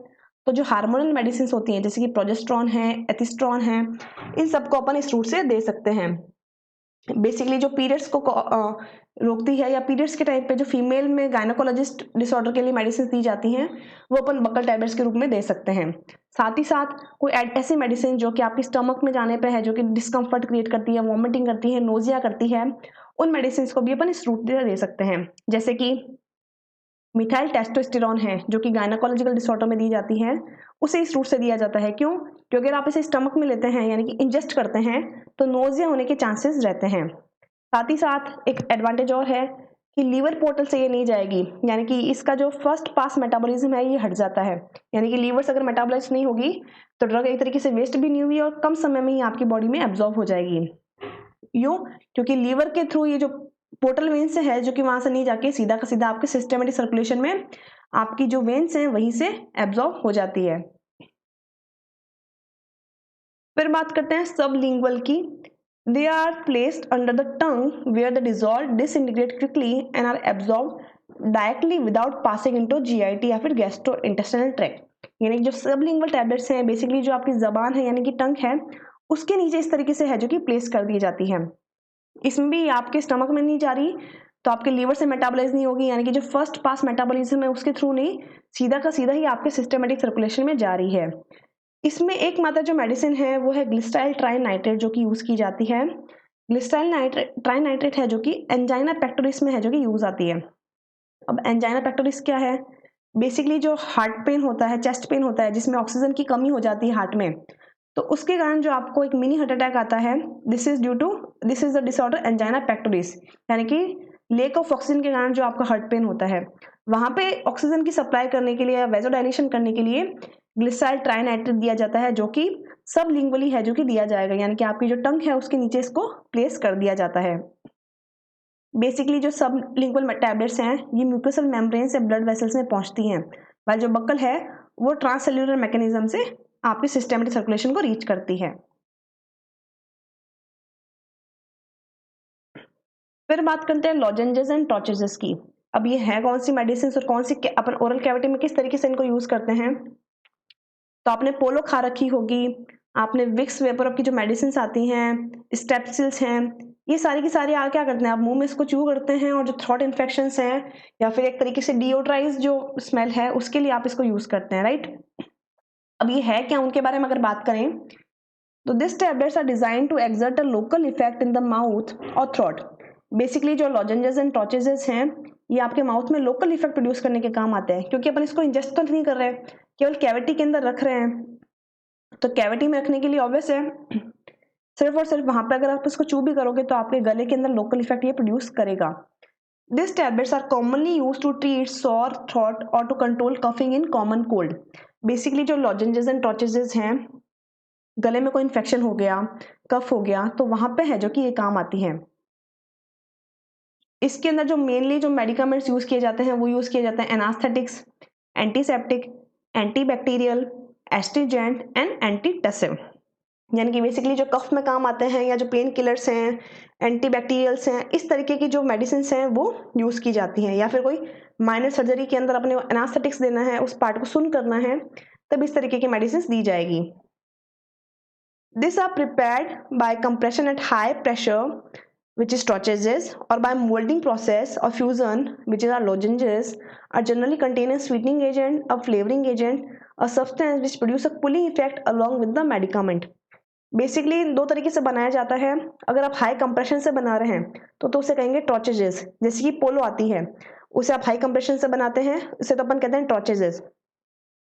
तो जो हार्मोनल मेडिसिन होती हैं जैसे कि प्रोजेस्टेरॉन है, एथिस्ट्रॉन है, इन सबको अपन इस रूट से दे सकते हैं। बेसिकली जो पीरियड्स को रोकती है या पीरियड्स के टाइम पे जो फीमेल में गायनोकोलॉजिस्ट डिसऑर्डर के लिए मेडिसिन दी जाती हैं वो अपन बकल टैबलेट्स के रूप में दे सकते हैं। साथ ही साथ कोई ऐसी मेडिसिन जो कि आपकी स्टमक में जाने पे है जो कि डिस्कम्फर्ट क्रिएट करती है, वॉमिटिंग करती है, नोजिया करती है, उन मेडिसिन को भी अपन इस रूट से दे सकते हैं। जैसे कि मिथाइल टेस्टोस्टेरोन है जो कि गायनोकोलॉजिकल डिसऑर्डर में दी जाती है, उसे इस रूट से दिया जाता है। क्यों? क्योंकि अगर आप इसे स्टमक में लेते हैं यानी कि इंजेस्ट करते हैं तो नोजिया होने के चांसेस रहते हैं। साथ ही साथ एक एडवांटेज और है कि लीवर पोर्टल से ये नहीं जाएगी, यानी कि इसका जो फर्स्ट पास मेटाबॉलिज्म है ये हट जाता है, यानी कि लीवर से अगर मेटाबॉलाइज नहीं होगी तो ड्रग एक तरीके से वेस्ट भी नहीं हुई और कम समय में ही आपकी बॉडी में एब्जॉर्ब हो जाएगी। यूं क्योंकि लीवर के थ्रू ये जो पोर्टल वेन्स है जो कि वहां से नहीं जाके सीधा का सीधा आपके सिस्टमेटिक सर्कुलेशन में आपकी जो वेन्स हैं वहीं से एब्जॉर्ब हो जाती है। फिर बात करते हैं सबलिंगुअल की। They are placed under the tongue where the dissolved disintegrate quickly and are absorbed directly without passing into GIT या फिर gastrointestinal tract। यानी जो सबलिंगुअल टैबलेट्स हैं बेसिकली जो आपकी जबान है यानी कि टंग है उसके नीचे इस तरीके से है जो कि प्लेस कर दी जाती है। इसमें भी आपके स्टमक में नहीं जा रही तो आपके लीवर से मेटाबॉलाइज नहीं होगी, यानी कि जो फर्स्ट पास मेटाबॉलिज्म है उसके थ्रू नहीं, सीधा का सीधा ही आपके सिस्टमेटिक सर्कुलेशन में जा रही है। इसमें एकमात्र जो मेडिसिन है वो है ग्लिसराइल ट्राइनाइट्रेट जो कि यूज की जाती है। ग्लिसराइल ट्राइनाइट्रेट है जो कि एंजाइना पेक्टोरिस में है जो कि यूज आती है। अब एंजाइना पेक्टोरिस क्या है? बेसिकली जो हार्ट पेन होता है, चेस्ट पेन होता है जिसमें ऑक्सीजन की कमी हो जाती है हार्ट में, तो उसके कारण जो आपको एक मिनी हार्ट अटैक आता है, this is the disorder angina pectoris, यानी कि लेक ऑफ ऑक्सीजन के कारण जो आपका हार्ट पेन होता है वहाँ पे ऑक्सीजन की सप्लाई करने के लिए या वेजोडाइलेशन करने के लिए ग्लिसराइल ट्राइनाइट्रेट दिया जाता है, जो कि सबलिंगुअली है, जो कि दिया जाएगा, यानी कि आपकी जो टंग है उसके नीचे इसको प्लेस कर दिया जाता है। बेसिकली जो सबलिंगुअल टैबलेट्स हैं ये म्यूकोसल मेम्ब्रेन से ब्लड वेसल्स में पहुंचती हैं, वाइल जो बक्कल है वो ट्रांससेल्युलर मैकेनिज्म से आपके सिस्टमेटिक सर्कुलेशन को रीच करती है। फिर बात करते हैं लॉजेंजेस एंड टॉर्चेजेस की। अब ये है कौन सी मेडिसिन और कौन सी अपन ओरल कैविटी में किस तरीके से इनको यूज करते हैं। तो आपने पोलो खा रखी होगी, आपने विक्स वेपर की जो मेडिसिन आती हैं, स्टेप्सिल्स हैं, ये सारी की सारी आप क्या करते हैं, आप मुंह में इसको च्यू करते हैं और जो थ्रोट इन्फेक्शंस हैं या फिर एक तरीके से डिओड्राइज जो स्मेल है उसके लिए आप इसको यूज करते हैं, राइट। अब ये है क्या, उनके बारे में अगर बात करें तो this tablets are design to exert a local effect in the mouth और थ्रोट। बेसिकली जो लॉजेंजेस एंड टॉर्चेजेस हैं ये आपके माउथ में लोकल इफेक्ट प्रोड्यूस करने के काम आते हैं, क्योंकि अपन इसको इंजेस्ट तो नहीं कर रहे हैं, केवल कैविटी के अंदर रख रहे हैं। तो कैविटी में रखने के लिए ऑब्वियस है सिर्फ और सिर्फ वहां पे अगर आप इसको चू भी करोगे तो आपके गले के अंदर लोकल इफेक्ट ये प्रोड्यूस करेगा। This tablets are commonly use to treat sore throat और to control coughing in common cold. Basically जो लॉजेंजेस एंड टॉर्चेजेस हैं, गले में कोई इन्फेक्शन हो गया, कफ हो गया, तो वहां पे है जो कि ये काम आती है। इसके अंदर जो मेनली जो मेडिकामेंट्स यूज किए जाते हैं वो यूज किए जाते हैं anaesthetics, antiseptic, antibacterial, astringent and antitussive. यानी कि बेसिकली जो कफ में काम आते हैं या जो पेन किलर्स हैं, एंटीबैक्टीरियल्स हैं, इस तरीके की जो मेडिसिन हैं वो यूज की जाती हैं। या फिर कोई माइनर सर्जरी के अंदर अपने एनास्थेटिक्स देना है, उस पार्ट को सुन करना है, तब इस तरीके की मेडिसिन दी जाएगी। This are prepared by compression at high pressure which is torches, or by molding process or fusion, which is our lozenges, are generally contain a sweetening agent, a flavoring agent, a substance which produce a cooling effect along with the medicament. Basically दो तरीके से बनाया जाता है। अगर आप high compression से बना रहे हैं तो उसे कहेंगे टॉर्चेजेस, जैसे कि पोलो आती है उसे आप हाई कंप्रेशन से बनाते हैं, इसे तो अपन कहते हैं टॉर्चेजेस।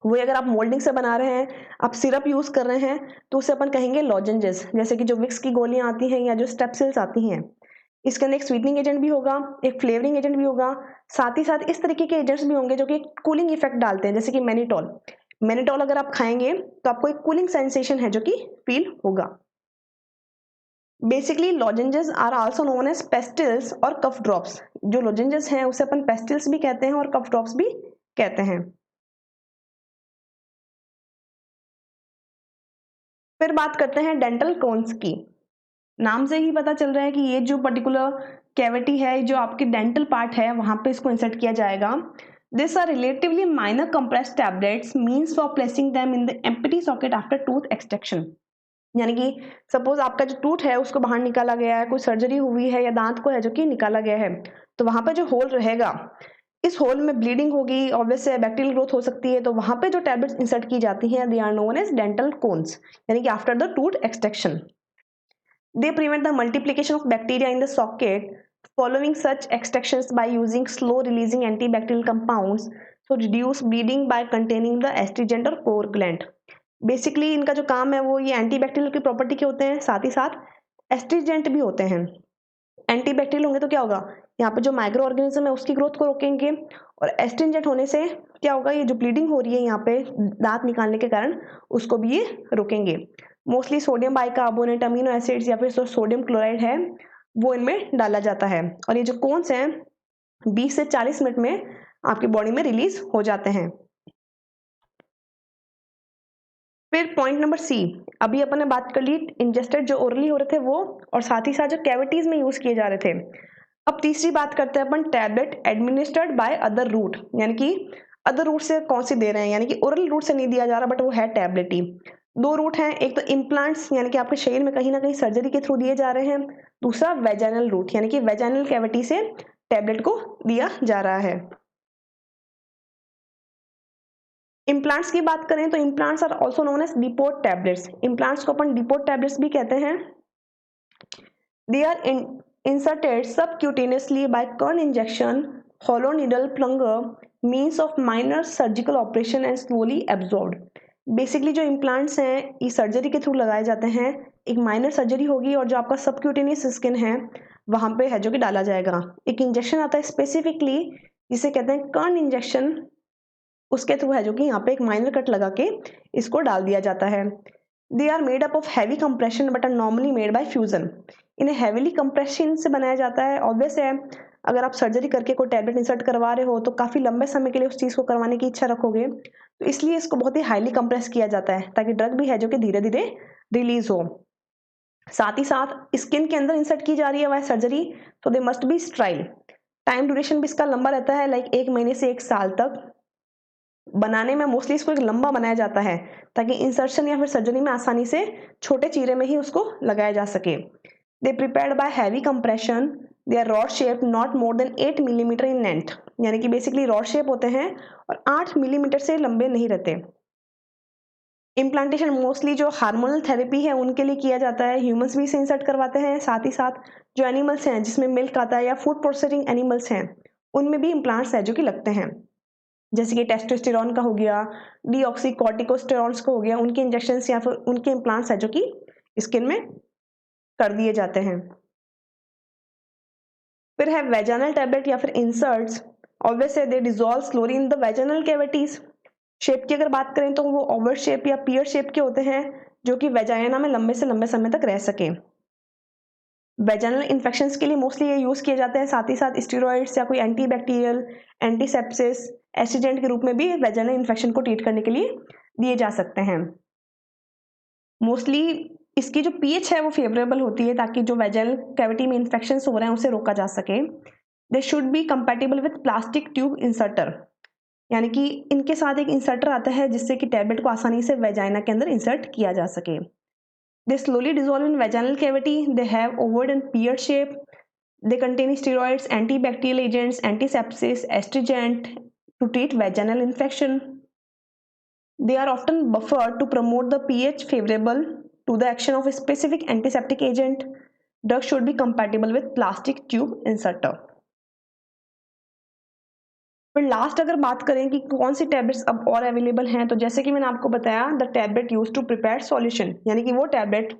वही अगर आप मोल्डिंग से बना रहे हैं, आप सिरप यूज कर रहे हैं, तो उसे अपन कहेंगे लॉजेंजेस, जैसे कि जो विक्स की गोलियां आती हैं या जो स्टेप्सिल्स आती हैं। इसके अंदर एक स्वीटनिंग एजेंट भी होगा, एक फ्लेवरिंग एजेंट भी होगा, साथ ही साथ इस तरीके के एजेंट्स भी होंगे जो कि कूलिंग इफेक्ट डालते हैं, जैसे कि मैनिटॉल। मैनिटॉल अगर आप खाएंगे तो आपको एक कूलिंग सेंसेशन है जो कि फील होगा। Basically lozenges are also known as pastilles or cough drops. जो लॉजेंजेस हैं उसे अपन पेस्टिल्स भी कहते हैं और कफ ड्रॉप्स भी कहते हैं। फिर बात करते हैं डेंटल कोन्स की। नाम से ही पता चल रहा है कि ये जो पर्टिकुलर कैविटी है, जो आपकी डेंटल पार्ट है, वहां पे इसको इंसर्ट किया जाएगा। This are relatively minor compressed tablets means for placing them in the empty socket after tooth extraction. यानी कि सपोज आपका जो टूथ है उसको बाहर निकाला गया है, कोई सर्जरी हुई है या दांत को है जो कि निकाला गया है, तो वहां पे जो होल रहेगा, इस होल में ब्लीडिंग होगी, ऑब्वियस है बैक्टीरियल ग्रोथ हो सकती है, तो वहां पे जो टैबलेट्स इंसर्ट की जाती हैं they are known as dental cones, यानी कि after the tooth extraction. They prevent the multiplication of bacteria in the socket following such extractions by using slow releasing antibacterial compounds, so reduce bleeding by containing the astringent और coagulant. Basically इनका जो काम है वो ये antibacterial की property के होते हैं, साथ ही साथ एस्ट्रीजेंट भी होते हैं। एंटीबैक्टीरियल होंगे तो क्या होगा, यहाँ पे जो माइक्रो ऑर्गेनिज्म है उसकी ग्रोथ को रोकेंगे, और एस्ट्रिंजेंट होने से क्या होगा, ये जो ब्लीडिंग हो रही है यहाँ पे दांत निकालने के कारण उसको भी ये रोकेंगे। Mostly sodium bicarbonate, amino acids या फिर सोडियम क्लोराइड है वो इनमें डाला जाता है, और ये जो कोन्स हैं 20 से 40 मिनट में आपकी बॉडी में रिलीज हो जाते हैं। फिर पॉइंट नंबर सी, अभी अपन ने बात कर ली इंजेस्टेड जो ओरली हो रहे थे वो, और साथ ही साथ जो कैविटीज में यूज किए जा रहे थे। अब तीसरी बात करते हैं अपन tablet administered by other route, यानी कि अदर रूट से कौन सी दे रहे हैं, यानी कि ओरल रूट से नहीं दिया जा रहा बट वो है टैबलेट ही। दो रूट हैं, एक तो इम्प्लांट्स यानी कि आपके शरीर में कहीं ना कहीं सर्जरी के थ्रू दिए जा रहे हैं, दूसरा वेजाइनल रूट यानी कि वेजाइनल कैविटी से टैबलेट को दिया जा रहा है। इम्प्लांट्स की बात करें तो implants are also known as depot tablets. Implants को अपन डिपोर्ट टैबलेट्स भी कहते हैं। They are inserted subcutaneously by Kern injection, hollow needle plunger, means of minor surgical operation and slowly absorbed. Basically जो इम्प्लांट्स हैं ये सर्जरी के through लगाए जाते हैं, एक माइनर सर्जरी होगी और जो आपका सबक्यूटेनियस स्किन है वहां पे है जो कि डाला जाएगा। एक इंजेक्शन आता है स्पेसिफिकली जिसे कहते हैं कर्न इंजेक्शन, उसके थ्रू है जो कि यहाँ पे एक माइनर कट लगा के इसको डाल दिया जाता है। They are made up of heavy compression but are normally made by fusion. इन्हें हैवीली कंप्रेशन से बनाया जाता है। ऑब्वियस है, अगर आप सर्जरी करके कोई टैबलेट इंसर्ट करवा रहे हो तो काफ़ी लंबे समय के लिए उस चीज़ को करवाने की इच्छा रखोगे, तो इसलिए इसको बहुत ही हाईली कंप्रेस किया जाता है ताकि ड्रग भी है जो कि धीरे धीरे रिलीज हो। साथ ही साथ स्किन के अंदर इंसर्ट की जा रही है वह सर्जरी, तो they must be स्ट्राइल। Time duration भी इसका लंबा रहता है, लाइक 1 महीने से 1 साल तक। बनाने में मोस्टली इसको एक लंबा बनाया जाता है ताकि इंसर्शन या फिर सर्जरी में आसानी से छोटे चीरे में ही उसको लगाया जा सके। They prepared by heavy compression, they are rod shape not more than 8 millimetre in length, यानी कि बेसिकली रॉड शेप होते हैं और 8 मिलीमीटर से लंबे नहीं रहते। इम्प्लांटेशन मोस्टली जो हार्मोनल थेरेपी है उनके लिए किया जाता है, ह्यूमंस भी इसे इंसर्ट करवाते हैं। साथ ही साथ जो एनिमल्स हैं जिसमें मिल्क आता है या फूड प्रोसेसिंग एनिमल्स हैं उनमें भी इम्प्लांट्स है जो कि लगते हैं, जैसे कि टेस्टोस्टेरॉन का हो गया, डीऑक्सीकॉर्टिकोस्टेरॉन्स का हो गया, उनके इंजेक्शन या फिर उनके इम्प्लांट्स है जो कि स्किन में कर दिए जाते हैं। फिर है वेजाइनल टैबलेट या फिर इंसर्ट्स। ऑब्वियस है they dissolve slowly in the vaginal cavities. Shape की अगर बात करें तो वो ओवल शेप या पियर शेप के होते हैं जो कि वेजाइना में लंबे से लंबे समय तक रह सके। वेजाइनल इन्फेक्शंस के लिए मोस्टली ये यूज किए जाते हैं। साथ ही साथ स्टेरॉइड्स या कोई एंटीबैक्टीरियल, एंटीसेप्सिस, एस्ट्रिजेंट के रूप में भी वेजाइनल इन्फेक्शन को ट्रीट करने के लिए दिए जा सकते हैं। मोस्टली इसकी जो पीएच है वो फेवरेबल होती है ताकि जो वेजाइनल कैविटी में इन्फेक्शन हो रहे हैं उसे रोका जा सके। They should be compatible with plastic tube inserter, यानी कि इनके साथ एक इंसर्टर आता है जिससे कि टैबलेट को आसानी से वेजाइना के अंदर इंसर्ट किया जा सके। They slowly dissolve in vaginal cavity, they have oval and pear shape, they contain steroids, antibacterial agents, antisepsis, astringent to treat vaginal infection. They are often buffered to promote the pH favorable to the action of a specific antiseptic agent. Drug should be compatible with plastic tube inserter. फिर last अगर बात करें कि कौन सी tablets अब और available हैं, तो जैसे कि मैंने आपको बताया the tablet use to prepare solution, यानी कि वो टैबलेट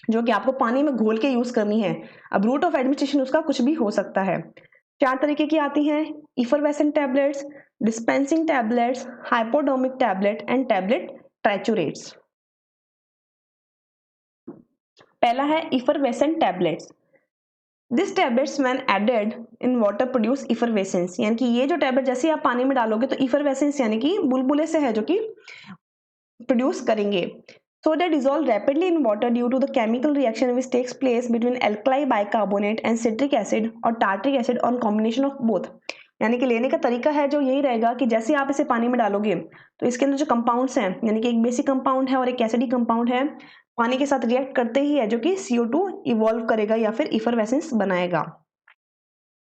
जो कि आपको पानी में घोल के यूज करनी है। अब रूट ऑफ एडमिनिस्ट्रेशन उसका कुछ भी हो सकता है। 4 तरीके की आती हैं, effervescent tablets, dispensing tablets, hypodermic tablet and tablet triturates. पहला है effervescent tablets. This tablets when added in water produce effervescence, यानी कि ये जो टैबलेट जैसे आप पानी में डालोगे तो इफरवेसेंस यानी कि बुलबुले से है जो कि प्रोड्यूस करेंगे। So they dissolve rapidly in water due to the chemical reaction which takes place between alkali bicarbonate and citric acid or tartaric acid on combination of both। यानी कि लेने का तरीका है जो यही रहेगा कि जैसे आप इसे पानी में डालोगे तो इसके अंदर जो कंपाउंड्स हैं, यानी कि एक बेसिक कंपाउंड है और एक एसिडिक कंपाउंड है, पानी के साथ रिएक्ट करते ही है जो कि CO2 इवॉल्व करेगा या फिर इफरवेसेंस बनाएगा।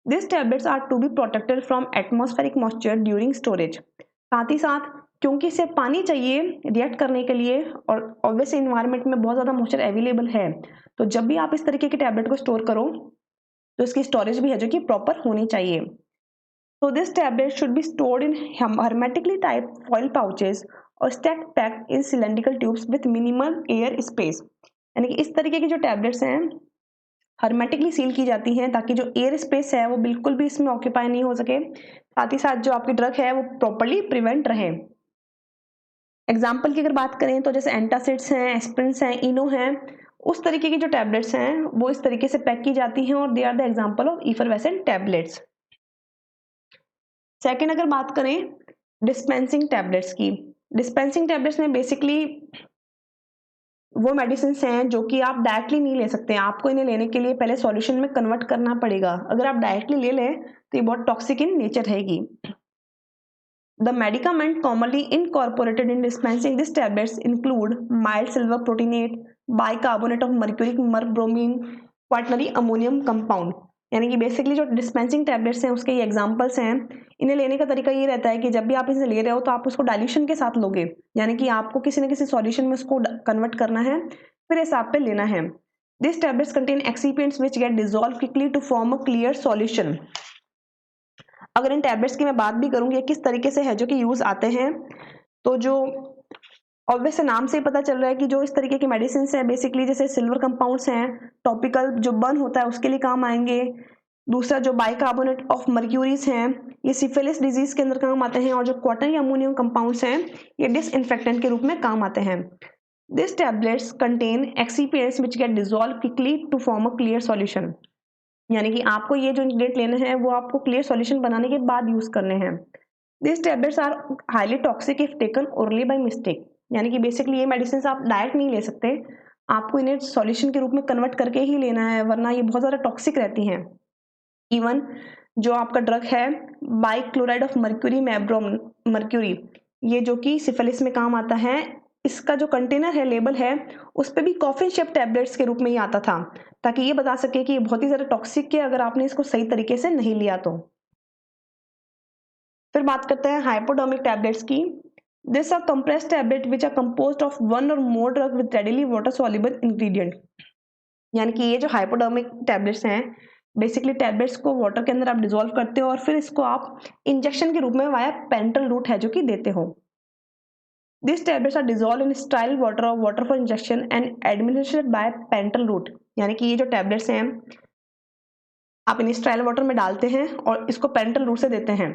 This tablets are to be protected from atmospheric moisture during storage. साथ ही साथ क्योंकि इसे पानी चाहिए रिएक्ट करने के लिए और ऑब्वियसली इन्वायरमेंट में बहुत ज़्यादा मॉइस्चर अवेलेबल है, तो जब भी आप इस तरीके के टैबलेट को स्टोर करो तो इसकी स्टोरेज भी है जो कि प्रॉपर होनी चाहिए। तो this tablet should be stored in hermetically type foil pouches or stack packed in cylindrical tubes with minimal air space, यानी कि इस तरीके की जो टैबलेट्स हैं हर्मेटिकली सील की जाती हैं ताकि जो एयर स्पेस है वो बिल्कुल भी इसमें ऑक्यूपाई नहीं हो सके, साथ ही साथ जो आपकी ड्रग है वो प्रॉपरली प्रिवेंट रहे। एग्जाम्पल की अगर बात करें तो जैसे एंटासिड्स हैं, एस्प्रिन्स हैं, इनो हैं, उस तरीके की जो टैबलेट्स हैं वो इस तरीके से पैक की जाती हैं और they are the example of effervescent tablets. Second अगर बात करें डिस्पेंसिंग टैबलेट्स की, डिस्पेंसिंग टैबलेट्स में बेसिकली वो मेडिसिन हैं जो कि आप डायरेक्टली नहीं ले सकते, आपको इन्हें लेने के लिए पहले सॉल्यूशन में कन्वर्ट करना पड़ेगा। अगर आप डायरेक्टली ले लें तो ये बहुत टॉक्सिक इन नेचर रहेगी। The medicament commonly incorporated in dispensing these tablets include mild silver proteinate, bicarbonate of mercuric merbromine, quaternary ammonium compound। यानी कि बेसिकली जो डिस्पेंसिंग टैबलेट्स हैं उसके ये एग्जांपल्स हैं। इन्हें लेने का तरीका ये रहता है कि जब भी आप इसे ले रहे हो तो आप उसको डाइल्यूशन के साथ लोगे, यानी कि आपको किसी न किसी सॉल्यूशन में उसको कन्वर्ट करना है, फिर हिसाब पे लेना है। This tablets contain excipients which get dissolve quickly to form a clear solution. अगर इन टैबलेट्स की मैं बात भी करूंगी किस तरीके से है जो कि यूज आते हैं, तो जो ऑब्वियस नाम से ही पता चल रहा है कि जो इस तरीके की मेडिसिन है बेसिकली जैसे सिल्वर कंपाउंड्स हैं, टॉपिकल जो बर्न होता है उसके लिए काम आएंगे, दूसरा जो बाइकार्बोनेट ऑफ मर्क्यूरीज हैं ये सिफिलिस डिजीज के अंदर काम आते हैं, और जो क्वार्टरनी अमोनियम कंपाउंड्स हैं ये डिसइंफेक्टेंट के रूप में काम आते हैं। This tablets contain excipients which get dissolve quickly to form a clear solution, यानी कि आपको ये जो इंग्रेडिएंट लेने हैं वो आपको क्लियर सॉल्यूशन बनाने के बाद यूज करने हैं। This tablets are highly toxic if taken orally by mistake, यानी कि बेसिकली ये मेडिसिन आप डायरेक्ट नहीं ले सकते, आपको इन्हें सॉल्यूशन के रूप में कन्वर्ट करके ही लेना है, वरना ये बहुत ज़्यादा टॉक्सिक रहती हैं। इवन जो आपका ड्रग है बाइक्लोराइड ऑफ मर्क्यूरी मैब्रोम मर्क्यूरी, ये जो कि सिफिलिस में काम आता है, इसका जो कंटेनर है, लेबल है, उस पर भी कॉफिन शेप टैबलेट्स के रूप में ही आता था, ताकि ये बता सके कि ये बहुत ही ज़्यादा टॉक्सिक है अगर आपने इसको सही तरीके से नहीं लिया तो। फिर बात करते हैं हाइपोडर्मिक टैबलेट्स की। This are compressed tablet which are composed of one or more drug with readily water soluble ingredient, यानी कि ये जो हाइपोडर्मिक टैबलेट्स हैं बेसिकली टैबलेट्स को वाटर के अंदर आप डिजोल्व करते हो और फिर इसको आप इंजेक्शन के रूप में वाया पेंटल रूट है जो कि देते हो। This tablets are dissolve in sterile water or water for injection and administrated by parenteral route, यानी कि ये जो टैबलेट्स हैं आप इन स्टाइल वाटर में डालते हैं और इसको पेंटल रूट से देते हैं।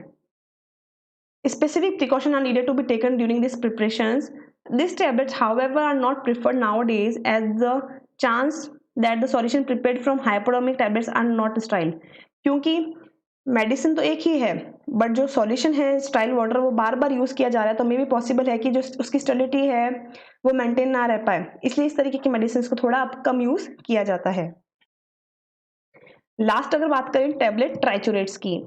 Specific precautions are needed to be taken during these preparations. These tablets, however, are not preferred nowadays as the chance that the solution prepared from hypodermic tablets are not sterile. क्योंकि medicine तो एक ही है but जो solution है style water वो बार बार use किया जा रहा है, तो मे भी पॉसिबल है कि जो उसकी स्टेबिलिटी है वो मेंटेन ना रह पाए, इसलिए इस तरीके की मेडिसिन को थोड़ा अब कम यूज़ किया जाता है। लास्ट अगर बात करें टैबलेट ट्राइचुरेट्स की,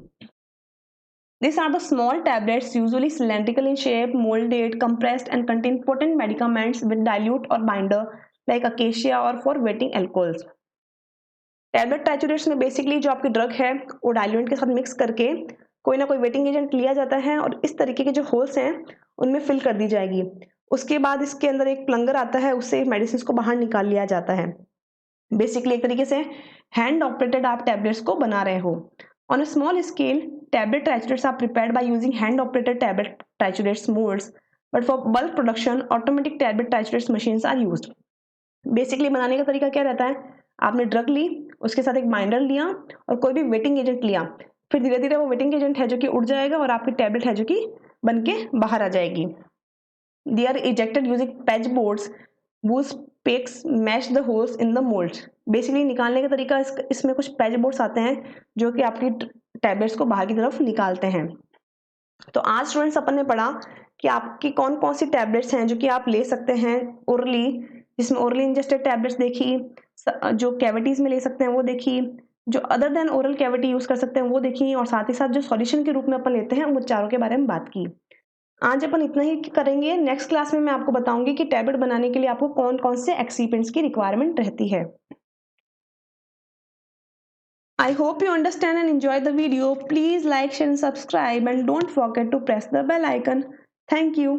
these are the small tablets usually cylindrical in shape, molded, compressed and contain potent medicaments with dilute or binder like acacia or for wetting alcohols. Tablet triturates में बेसिकली जो आपकी ड्रग है वो diluent के साथ mix करके कोई ना कोई वेटिंग एजेंट लिया जाता है और इस तरीके के जो होल्स हैं उनमें फिल कर दी जाएगी। उसके बाद इसके अंदर एक प्लंगर आता है, उससे मेडिसिन को बाहर निकाल लिया जाता है। बेसिकली एक तरीके से हैंड ऑपरेटेड आप टैबलेट्स को बना रहे हो। On a small scale tablet trichurates are prepared by using hand operated tablet trichurates molds, but for bulk production automatic tablet trichurates machines are used. Basically बनाने का तरीका क्या रहता है, आपने ड्रग ली, उसके साथ एक बाइंडर लिया और कोई भी वेटिंग एजेंट लिया, फिर धीरे धीरे वो वेटिंग एजेंट है जो कि उड़ जाएगा और आपकी टैबलेट है जो कि बन के बाहर आ जाएगी। They are ejected using patch boards whose picks match the holes in the moulds. Basically निकालने का तरीका इसमें कुछ पैच बोर्ड्स आते हैं जो कि आपकी टैबलेट्स को बाहर की तरफ निकालते हैं। तो आज स्टूडेंट्स अपन ने पढ़ा कि आपकी कौन कौन सी टैबलेट्स हैं जो कि आप ले सकते हैं ओरली, जिसमें ओरली इंजेस्टेड टैबलेट्स देखी, जो कैविटीज में ले सकते हैं वो देखी, जो other than oral cavity use कर सकते हैं वो देखी, और साथ ही साथ जो सॉल्यूशन के रूप में अपन लेते हैं वो चारों के बारे में बात की। आज अपन इतना ही करेंगे। नेक्स्ट क्लास में मैं आपको बताऊंगी कि टैबलेट बनाने के लिए आपको कौन कौन से एक्सीपेंट्स की रिक्वायरमेंट रहती है। I hope you understand and enjoy the video. Please like, share and subscribe and don't forget to press the bell icon. Thank you.